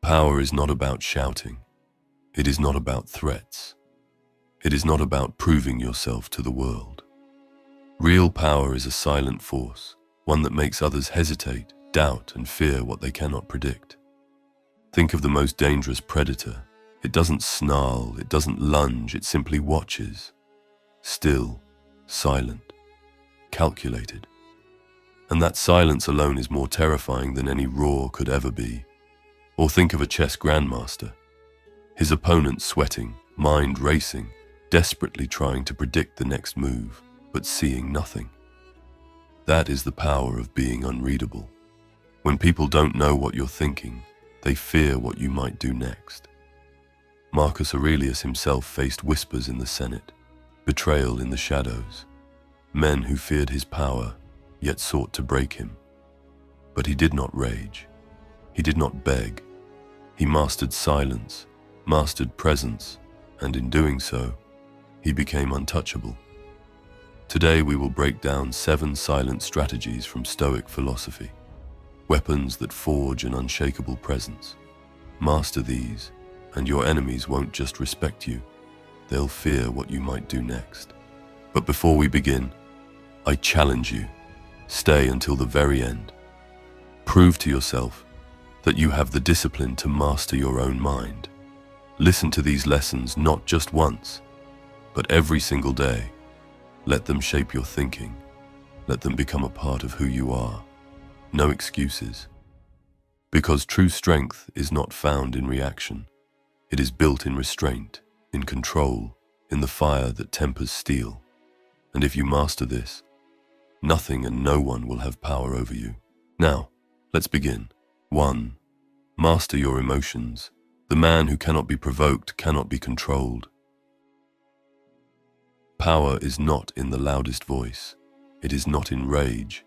Power is not about shouting. It is not about threats. It is not about proving yourself to the world. Real power is a silent force, one that makes others hesitate, doubt, and fear what they cannot predict. Think of the most dangerous predator. It doesn't snarl, it doesn't lunge, it simply watches. Still, silent, calculated. And that silence alone is more terrifying than any roar could ever be. Or think of a chess grandmaster. His opponent sweating, mind racing, desperately trying to predict the next move, but seeing nothing. That is the power of being unreadable. When people don't know what you're thinking, they fear what you might do next. Marcus Aurelius himself faced whispers in the Senate, betrayal in the shadows, men who feared his power, yet sought to break him. But he did not rage. He did not beg. He mastered silence, mastered presence, and in doing so, he became untouchable. Today we will break down 7 silent strategies from Stoic philosophy, weapons that forge an unshakable presence. Master these, and your enemies won't just respect you, they'll fear what you might do next. But before we begin, I challenge you, stay until the very end. Prove to yourself that you have the discipline to master your own mind. Listen to these lessons not just once, but every single day. Let them shape your thinking. Let them become a part of who you are. No excuses. Because true strength is not found in reaction. It is built in restraint, in control, in the fire that tempers steel. And if you master this, nothing and no one will have power over you. Now, let's begin. 1. Master your emotions. The man who cannot be provoked cannot be controlled. Power is not in the loudest voice. It is not in rage.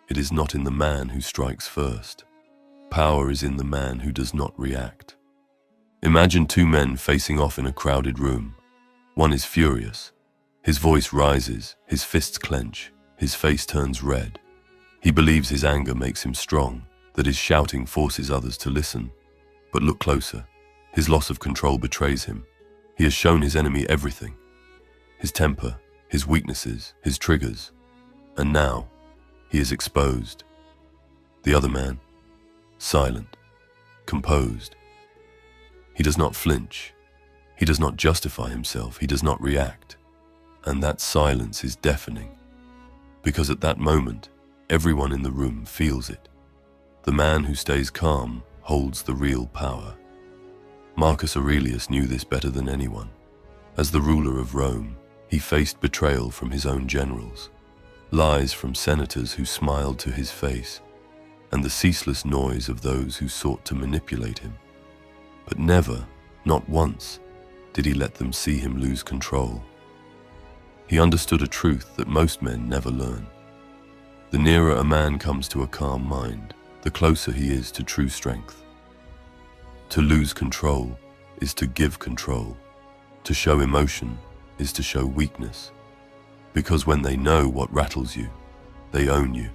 It is not in the man who strikes first. Power is in the man who does not react. Imagine 2 men facing off in a crowded room. One is furious. His voice rises, his fists clench, his face turns red. He believes his anger makes him strong, that his shouting forces others to listen. But look closer. His loss of control betrays him. He has shown his enemy everything. His temper, his weaknesses, his triggers. And now, he is exposed. The other man, silent, composed. He does not flinch. He does not justify himself. He does not react. And that silence is deafening. Because at that moment, everyone in the room feels it. The man who stays calm holds the real power. Marcus Aurelius knew this better than anyone. As the ruler of Rome, he faced betrayal from his own generals, lies from senators who smiled to his face, and the ceaseless noise of those who sought to manipulate him. But never, not once, did he let them see him lose control. He understood a truth that most men never learn. The nearer a man comes to a calm mind, the closer he is to true strength. To lose control is to give control. To show emotion is to show weakness. Because when they know what rattles you, they own you.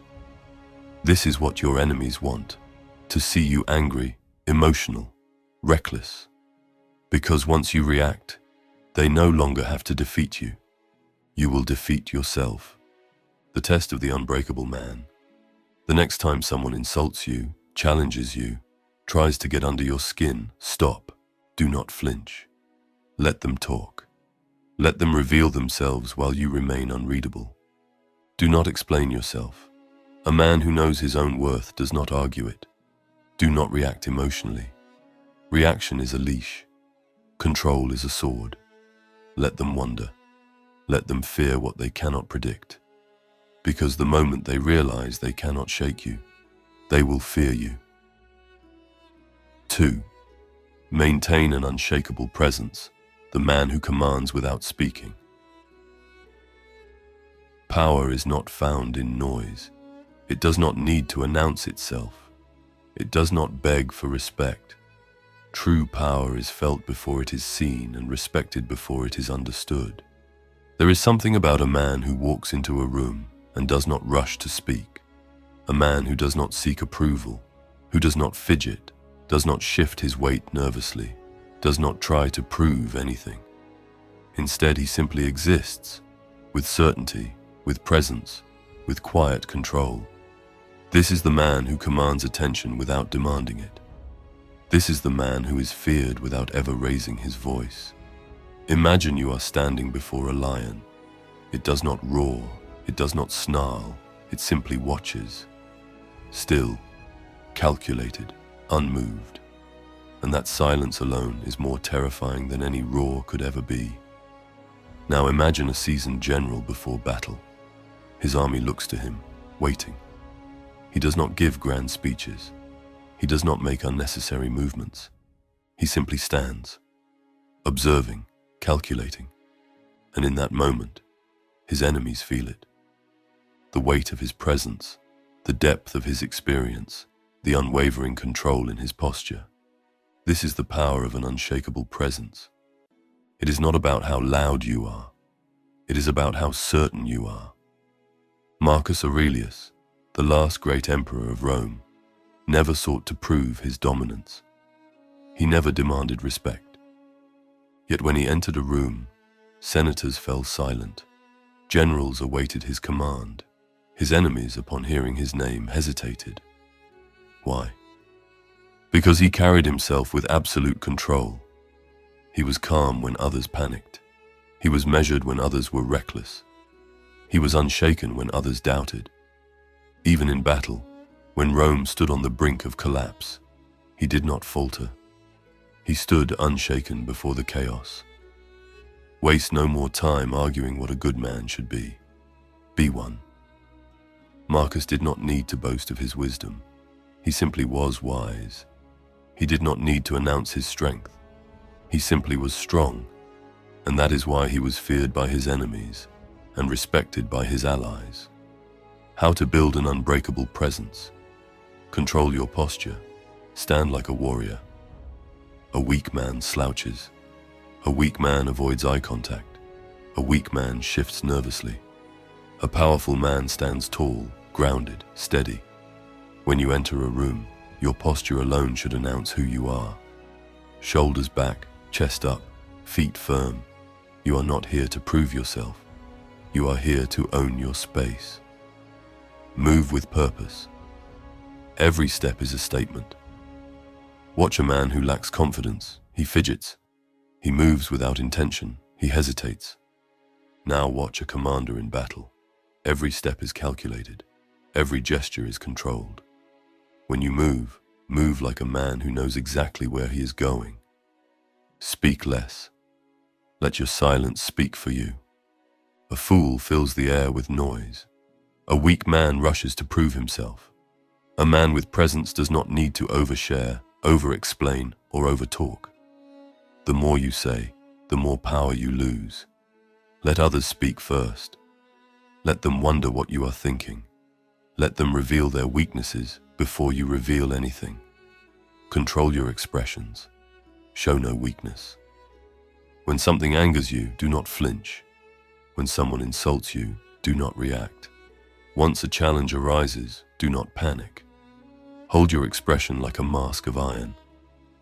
This is what your enemies want, to see you angry, emotional, reckless. Because once you react, they no longer have to defeat you. You will defeat yourself. The test of the unbreakable man. The next time someone insults you, challenges you, tries to get under your skin, stop. Do not flinch. Let them talk. Let them reveal themselves while you remain unreadable. Do not explain yourself. A man who knows his own worth does not argue it. Do not react emotionally. Reaction is a leash. Control is a sword. Let them wonder. Let them fear what they cannot predict. Because the moment they realize they cannot shake you, they will fear you. 2. Maintain an unshakable presence, the man who commands without speaking. Power is not found in noise. It does not need to announce itself. It does not beg for respect. True power is felt before it is seen and respected before it is understood. There is something about a man who walks into a room and does not rush to speak. A man who does not seek approval, who does not fidget, does not shift his weight nervously, does not try to prove anything. Instead, he simply exists, with certainty, with presence, with quiet control. This is the man who commands attention without demanding it. This is the man who is feared without ever raising his voice. Imagine you are standing before a lion. It does not roar, it does not snarl, it simply watches. Still, calculated, unmoved. And that silence alone is more terrifying than any roar could ever be. Now imagine a seasoned general before battle. His army looks to him, waiting. He does not give grand speeches. He does not make unnecessary movements. He simply stands, observing, calculating. And in that moment, his enemies feel it. The weight of his presence, the depth of his experience, the unwavering control in his posture. This is the power of an unshakable presence. It is not about how loud you are. It is about how certain you are. Marcus Aurelius, the last great emperor of Rome, never sought to prove his dominance. He never demanded respect. Yet when he entered a room, senators fell silent. Generals awaited his command. His enemies, upon hearing his name, hesitated. Why? Because he carried himself with absolute control. He was calm when others panicked. He was measured when others were reckless. He was unshaken when others doubted. Even in battle, when Rome stood on the brink of collapse, he did not falter. He stood unshaken before the chaos. Waste no more time arguing what a good man should be. Be one. Marcus did not need to boast of his wisdom. He simply was wise. He did not need to announce his strength. He simply was strong, and that is why he was feared by his enemies and respected by his allies. How to build an unbreakable presence. Control your posture. Stand like a warrior. A weak man slouches. A weak man avoids eye contact. A weak man shifts nervously. A powerful man stands tall, grounded, steady. When you enter a room, your posture alone should announce who you are. Shoulders back, chest up, feet firm. You are not here to prove yourself. You are here to own your space. Move with purpose. Every step is a statement. Watch a man who lacks confidence. He fidgets. He moves without intention. He hesitates. Now watch a commander in battle. Every step is calculated. Every gesture is controlled. When you move, move like a man who knows exactly where he is going. Speak less. Let your silence speak for you. A fool fills the air with noise. A weak man rushes to prove himself. A man with presence does not need to overshare, over-explain, or over-talk. The more you say, the more power you lose. Let others speak first. Let them wonder what you are thinking. Let them reveal their weaknesses before you reveal anything. Control your expressions. Show no weakness. When something angers you, do not flinch. When someone insults you, do not react. Once a challenge arises, do not panic. Hold your expression like a mask of iron.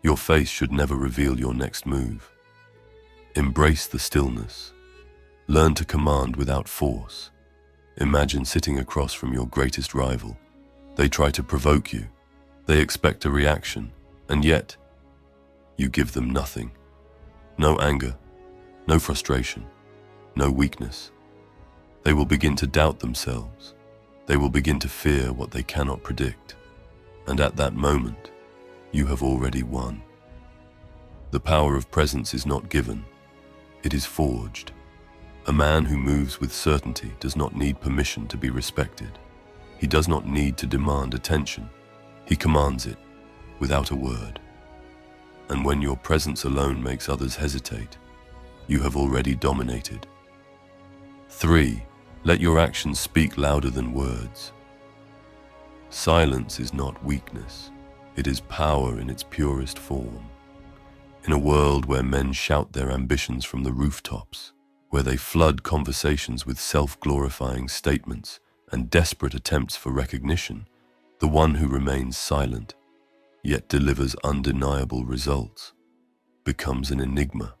Your face should never reveal your next move. Embrace the stillness. Learn to command without force. Imagine sitting across from your greatest rival. They try to provoke you. They expect a reaction, and yet, you give them nothing. No anger, no frustration, no weakness. They will begin to doubt themselves. They will begin to fear what they cannot predict. And at that moment, you have already won. The power of presence is not given. It is forged. A man who moves with certainty does not need permission to be respected. He does not need to demand attention. He commands it, without a word. And when your presence alone makes others hesitate, you have already dominated. 3. Let your actions speak louder than words. Silence is not weakness. It is power in its purest form. In a world where men shout their ambitions from the rooftops, where they flood conversations with self-glorifying statements and desperate attempts for recognition, the one who remains silent yet delivers undeniable results, becomes an enigma,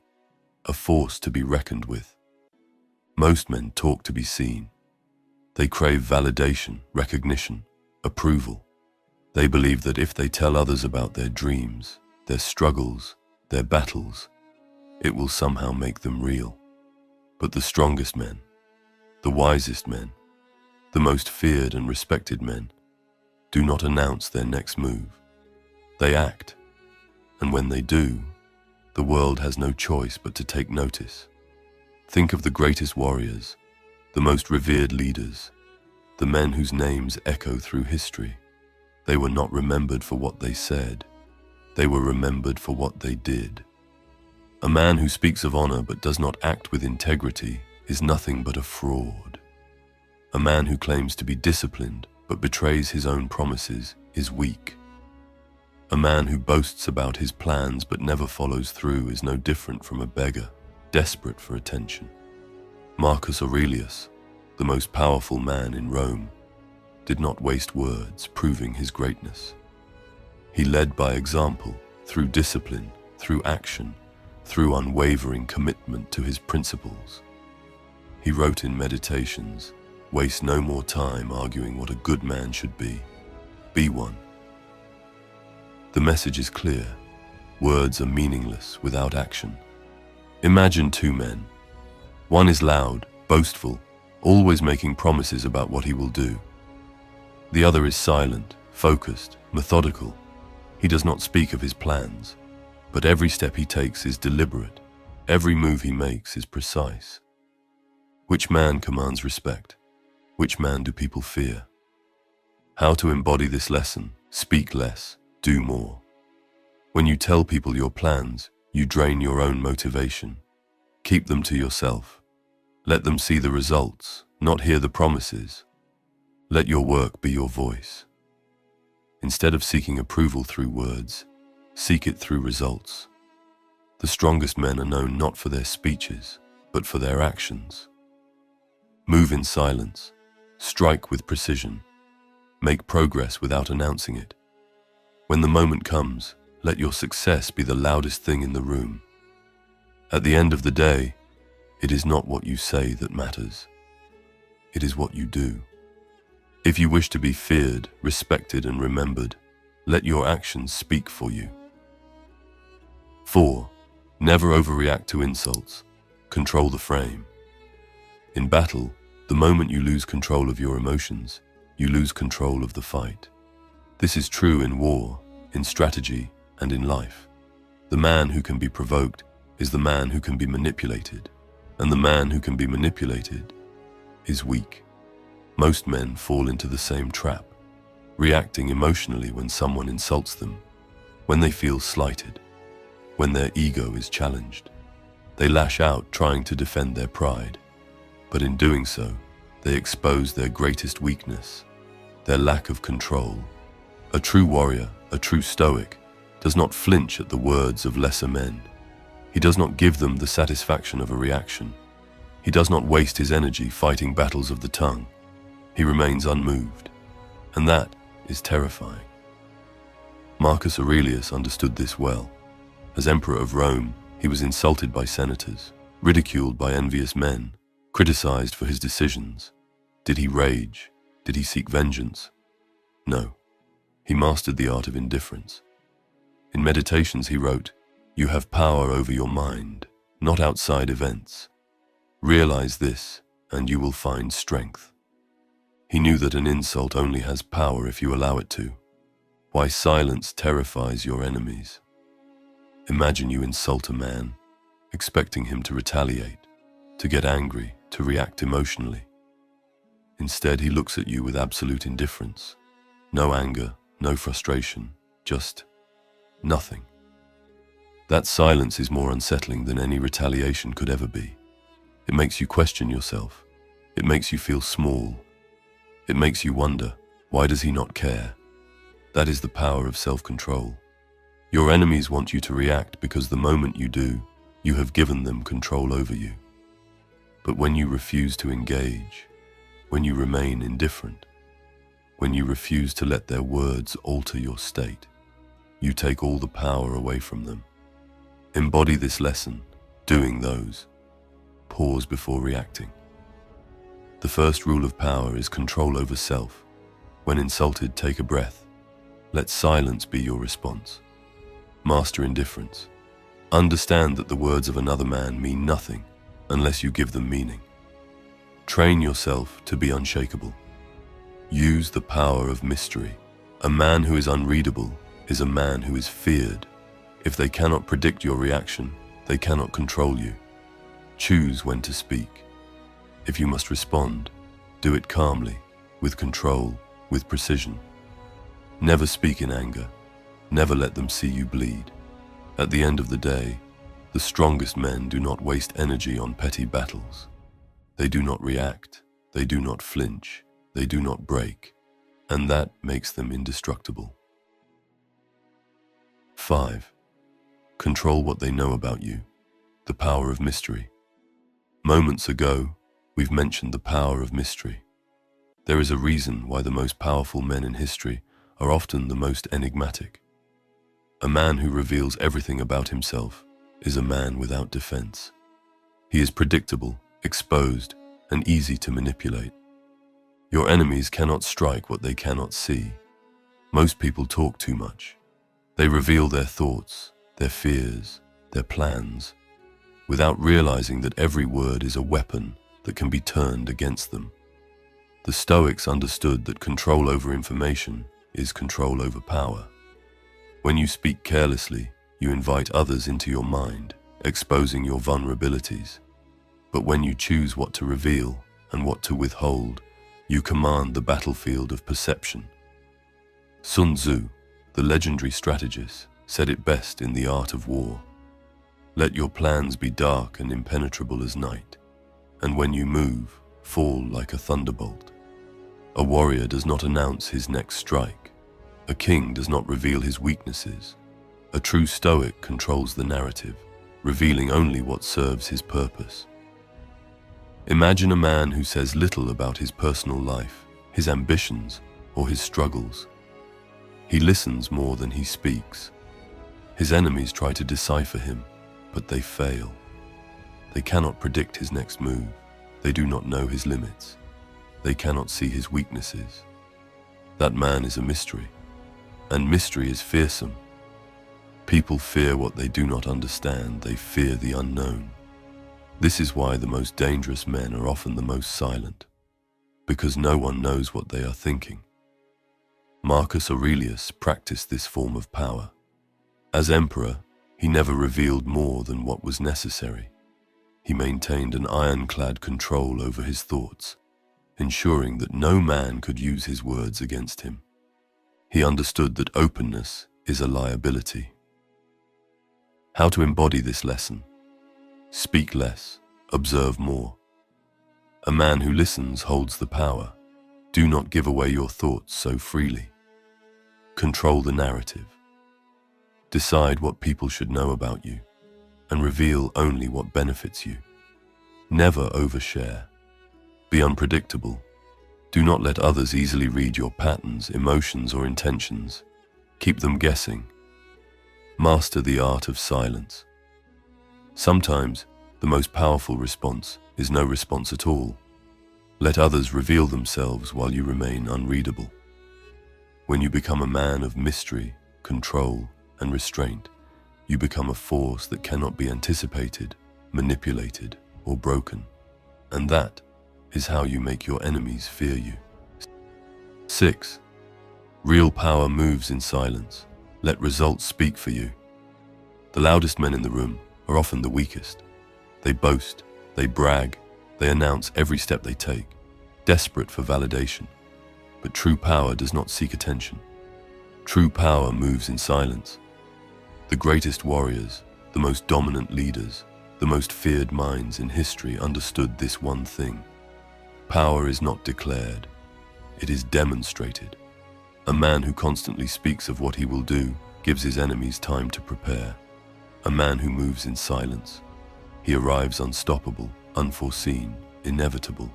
a force to be reckoned with. Most men talk to be seen. They crave validation, recognition, approval. They believe that if they tell others about their dreams, their struggles, their battles, it will somehow make them real. But the strongest men, the wisest men, the most feared and respected men, do not announce their next move. They act, and when they do, the world has no choice but to take notice. Think of the greatest warriors, the most revered leaders, the men whose names echo through history. They were not remembered for what they said. They were remembered for what they did. A man who speaks of honor but does not act with integrity is nothing but a fraud. A man who claims to be disciplined but betrays his own promises is weak. A man who boasts about his plans but never follows through is no different from a beggar, desperate for attention. Marcus Aurelius, the most powerful man in Rome, did not waste words proving his greatness. He led by example, through discipline, through action, through unwavering commitment to his principles. He wrote in Meditations, "Waste no more time arguing what a good man should be. Be one." The message is clear. Words are meaningless without action. Imagine two men. One is loud, boastful, always making promises about what he will do. The other is silent, focused, methodical. He does not speak of his plans, but every step he takes is deliberate. Every move he makes is precise. Which man commands respect? Which man do people fear? How to embody this lesson? Speak less, do more. When you tell people your plans, you drain your own motivation. Keep them to yourself. Let them see the results, not hear the promises. Let your work be your voice. Instead of seeking approval through words, seek it through results. The strongest men are known not for their speeches, but for their actions. Move in silence, strike with precision, make progress without announcing it. When the moment comes, let your success be the loudest thing in the room. At the end of the day, it is not what you say that matters. It is what you do. If you wish to be feared, respected, and remembered, let your actions speak for you. 4. Never overreact to insults. Control the frame. In battle, the moment you lose control of your emotions, you lose control of the fight. This is true in war, in strategy, and in life. The man who can be provoked is the man who can be manipulated, and the man who can be manipulated is weak. Most men fall into the same trap, reacting emotionally when someone insults them, when they feel slighted, when their ego is challenged. They lash out trying to defend their pride, but in doing so, they expose their greatest weakness, their lack of control. A true warrior, a true Stoic, does not flinch at the words of lesser men. He does not give them the satisfaction of a reaction. He does not waste his energy fighting battles of the tongue. He remains unmoved, and that is terrifying. Marcus Aurelius understood this well. As emperor of Rome, he was insulted by senators, ridiculed by envious men, criticized for his decisions. Did he rage? Did he seek vengeance? No. He mastered the art of indifference. In Meditations he wrote, "You have power over your mind, not outside events. Realize this, and you will find strength." He knew that an insult only has power if you allow it to. Why silence terrifies your enemies. Imagine you insult a man, expecting him to retaliate, to get angry, to react emotionally. Instead, he looks at you with absolute indifference. No anger, no frustration, just nothing. That silence is more unsettling than any retaliation could ever be. It makes you question yourself. It makes you feel small. It makes you wonder, why does he not care? That is the power of self-control. Your enemies want you to react because the moment you do, you have given them control over you. But when you refuse to engage, when you remain indifferent, when you refuse to let their words alter your state, you take all the power away from them. Embody this lesson, doing those. Pause before reacting. The first rule of power is control over self. When insulted, take a breath. Let silence be your response. Master indifference. Understand that the words of another man mean nothing unless you give them meaning. Train yourself to be unshakable. Use the power of mystery. A man who is unreadable is a man who is feared. If they cannot predict your reaction, they cannot control you. Choose when to speak. If you must respond, do it calmly, with control, with precision. Never speak in anger. Never let them see you bleed. At the end of the day, the strongest men do not waste energy on petty battles. They do not react. They do not flinch. They do not break. And that makes them indestructible. 5. Control what they know about you. The power of mystery. Moments ago, we've mentioned the power of mystery. There is a reason why the most powerful men in history are often the most enigmatic. A man who reveals everything about himself is a man without defense. He is predictable, exposed, and easy to manipulate. Your enemies cannot strike what they cannot see. Most people talk too much. They reveal their thoughts, their fears, their plans, without realizing that every word is a weapon that can be turned against them. The Stoics understood that control over information is control over power. When you speak carelessly, you invite others into your mind, exposing your vulnerabilities. But when you choose what to reveal and what to withhold, you command the battlefield of perception. Sun Tzu, the legendary strategist, said it best in The Art of War. Let your plans be dark and impenetrable as night, and when you move, fall like a thunderbolt. A warrior does not announce his next strike. A king does not reveal his weaknesses. A true Stoic controls the narrative, revealing only what serves his purpose. Imagine a man who says little about his personal life, his ambitions, or his struggles. He listens more than he speaks. His enemies try to decipher him, but they fail. They cannot predict his next move. They do not know his limits. They cannot see his weaknesses. That man is a mystery, and mystery is fearsome. People fear what they do not understand. They fear the unknown. This is why the most dangerous men are often the most silent, because no one knows what they are thinking. Marcus Aurelius practiced this form of power. As emperor, he never revealed more than what was necessary. He maintained an ironclad control over his thoughts, ensuring that no man could use his words against him. He understood that openness is a liability. How to embody this lesson? Speak less, observe more. A man who listens holds the power. Do not give away your thoughts so freely. Control the narrative. Decide what people should know about you, and reveal only what benefits you. Never overshare. Be unpredictable. Do not let others easily read your patterns, emotions, or intentions. Keep them guessing. Master the art of silence. Sometimes, the most powerful response is no response at all. Let others reveal themselves while you remain unreadable. When you become a man of mystery, control, and restraint, you become a force that cannot be anticipated, manipulated, or broken. And that is how you make your enemies fear you. 6. Real power moves in silence. Let results speak for you. The loudest men in the room are often the weakest. They boast, they brag, they announce every step they take, desperate for validation. But true power does not seek attention. True power moves in silence. The greatest warriors, the most dominant leaders, the most feared minds in history understood this one thing. Power is not declared, it is demonstrated. A man who constantly speaks of what he will do gives his enemies time to prepare. A man who moves in silence, he arrives unstoppable, unforeseen, inevitable.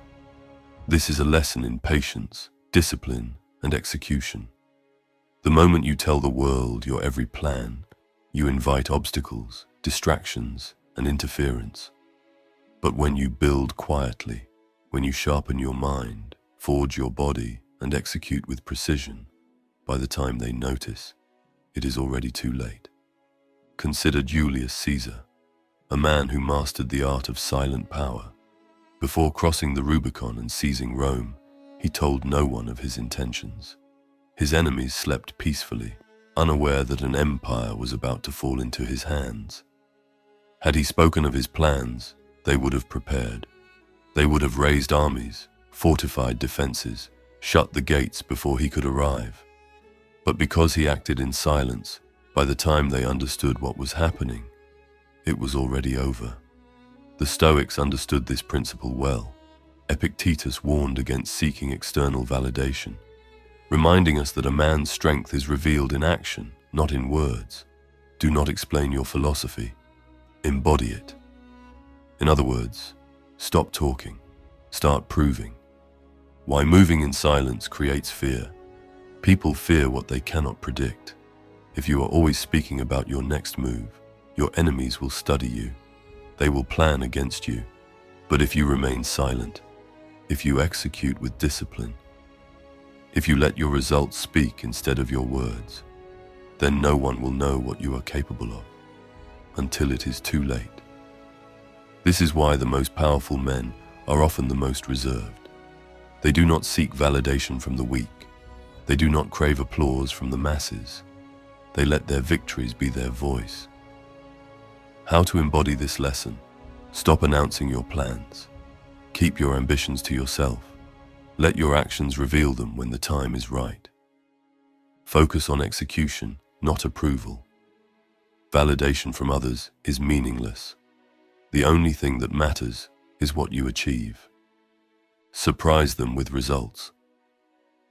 This is a lesson in patience, discipline, and execution. The moment you tell the world your every plan, you invite obstacles, distractions, and interference. But when you build quietly, when you sharpen your mind, forge your body, and execute with precision, by the time they notice, it is already too late. Consider Julius Caesar, a man who mastered the art of silent power. Before crossing the Rubicon and seizing Rome, he told no one of his intentions. His enemies slept peacefully, unaware that an empire was about to fall into his hands. Had he spoken of his plans, they would have prepared. They would have raised armies, fortified defenses, shut the gates before he could arrive. But because he acted in silence, by the time they understood what was happening, it was already over. The Stoics understood this principle well. Epictetus warned against seeking external validation, reminding us that a man's strength is revealed in action, not in words. Do not explain your philosophy. Embody it. In other words, stop talking. Start proving. Why moving in silence creates fear. People fear what they cannot predict. If you are always speaking about your next move, your enemies will study you. They will plan against you. But if you remain silent, if you execute with discipline, if you let your results speak instead of your words, then no one will know what you are capable of until it is too late. This is why the most powerful men are often the most reserved. They do not seek validation from the weak. They do not crave applause from the masses. They let their victories be their voice. How to embody this lesson? Stop announcing your plans. Keep your ambitions to yourself. Let your actions reveal them when the time is right. Focus on execution, not approval. Validation from others is meaningless. The only thing that matters is what you achieve. Surprise them with results.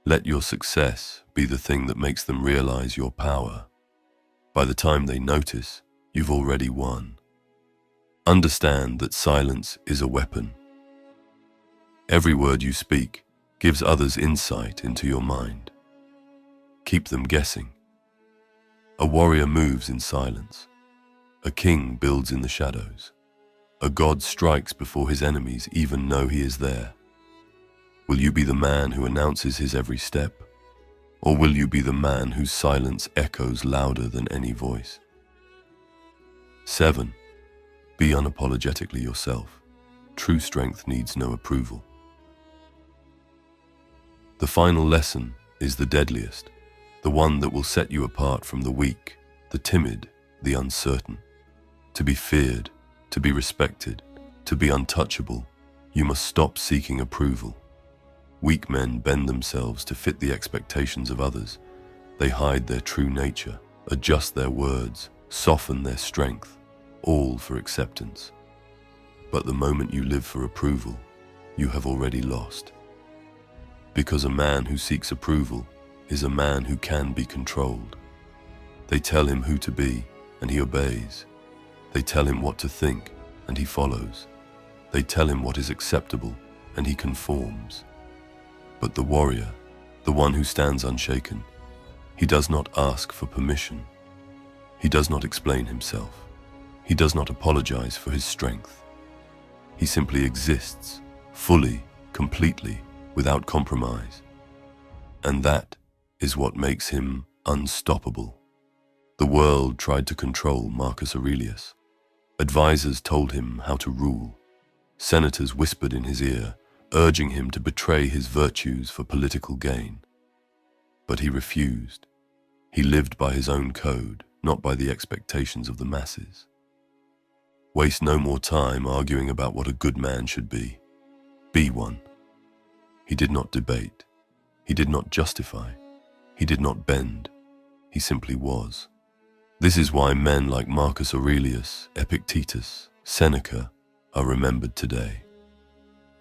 Let your success be the thing that makes them realize your power. By the time they notice, you've already won. Understand that silence is a weapon. Every word you speak gives others insight into your mind. Keep them guessing. A warrior moves in silence. A king builds in the shadows. A god strikes before his enemies even know he is there. Will you be the man who announces his every step? Or will you be the man whose silence echoes louder than any voice? 7. Be unapologetically yourself. True strength needs no approval. The final lesson is the deadliest, the one that will set you apart from the weak, the timid, the uncertain. To be feared, to be respected, to be untouchable, you must stop seeking approval. Weak men bend themselves to fit the expectations of others. They hide their true nature, adjust their words, soften their strength, all for acceptance. But the moment you live for approval, you have already lost. Because a man who seeks approval is a man who can be controlled. They tell him who to be, and he obeys. They tell him what to think, and he follows. They tell him what is acceptable, and he conforms. But the warrior, the one who stands unshaken, he does not ask for permission. He does not explain himself. He does not apologize for his strength. He simply exists, fully, completely, without compromise. And that is what makes him unstoppable. The world tried to control Marcus Aurelius. Advisors told him how to rule. Senators whispered in his ear, urging him to betray his virtues for political gain. But he refused. He lived by his own code, not by the expectations of the masses. Waste no more time arguing about what a good man should be. Be one. He did not debate. He did not justify. He did not bend. He simply was. This is why men like Marcus Aurelius, Epictetus, Seneca are remembered today.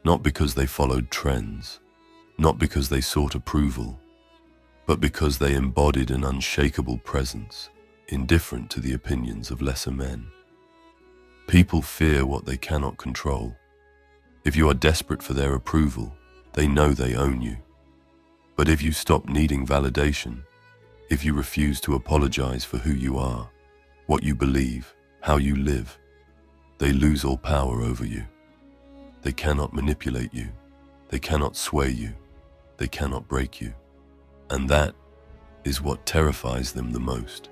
Not because they followed trends, not because they sought approval, but because they embodied an unshakable presence, indifferent to the opinions of lesser men. People fear what they cannot control. If you are desperate for their approval, they know they own you. But if you stop needing validation, if you refuse to apologize for who you are, what you believe, how you live, they lose all power over you. They cannot manipulate you. They cannot sway you. They cannot break you. And that is what terrifies them the most.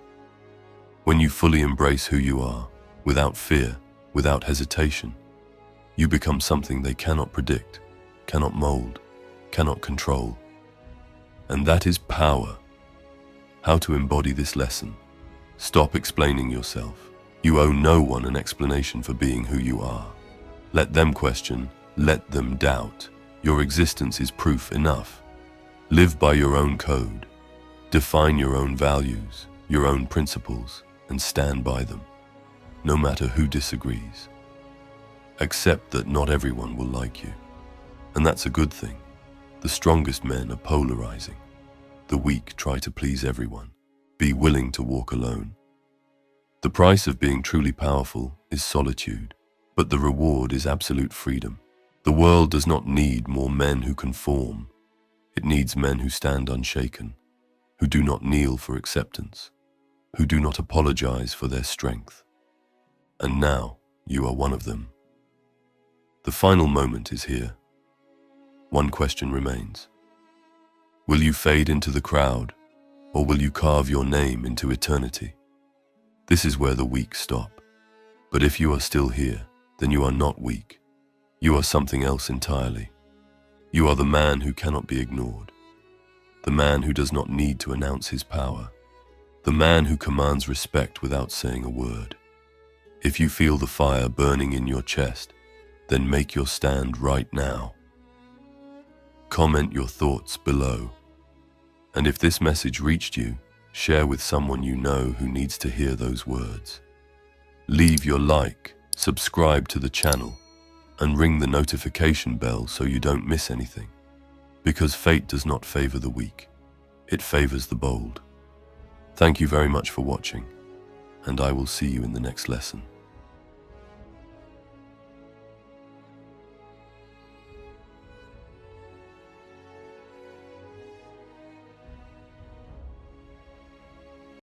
When you fully embrace who you are, without fear, without hesitation, you become something they cannot predict, cannot mold, cannot control. And that is power. How to embody this lesson? Stop explaining yourself. You owe no one an explanation for being who you are. Let them question, let them doubt. Your existence is proof enough. Live by your own code. Define your own values, your own principles, and stand by them, no matter who disagrees. Accept that not everyone will like you, and that's a good thing. The strongest men are polarizing. The weak try to please everyone. Be willing to walk alone. The price of being truly powerful is solitude, but the reward is absolute freedom. The world does not need more men who conform. It needs men who stand unshaken, who do not kneel for acceptance, who do not apologize for their strength. And now you are one of them. The final moment is here. One question remains. Will you fade into the crowd, or will you carve your name into eternity? This is where the weak stop. But if you are still here, then you are not weak. You are something else entirely. You are the man who cannot be ignored, the man who does not need to announce his power, the man who commands respect without saying a word. If you feel the fire burning in your chest, then make your stand right now. Comment your thoughts below. And if this message reached you, share with someone you know who needs to hear those words. Leave your like, subscribe to the channel, and ring the notification bell so you don't miss anything. Because fate does not favor the weak, it favors the bold. Thank you very much for watching, and I will see you in the next lesson.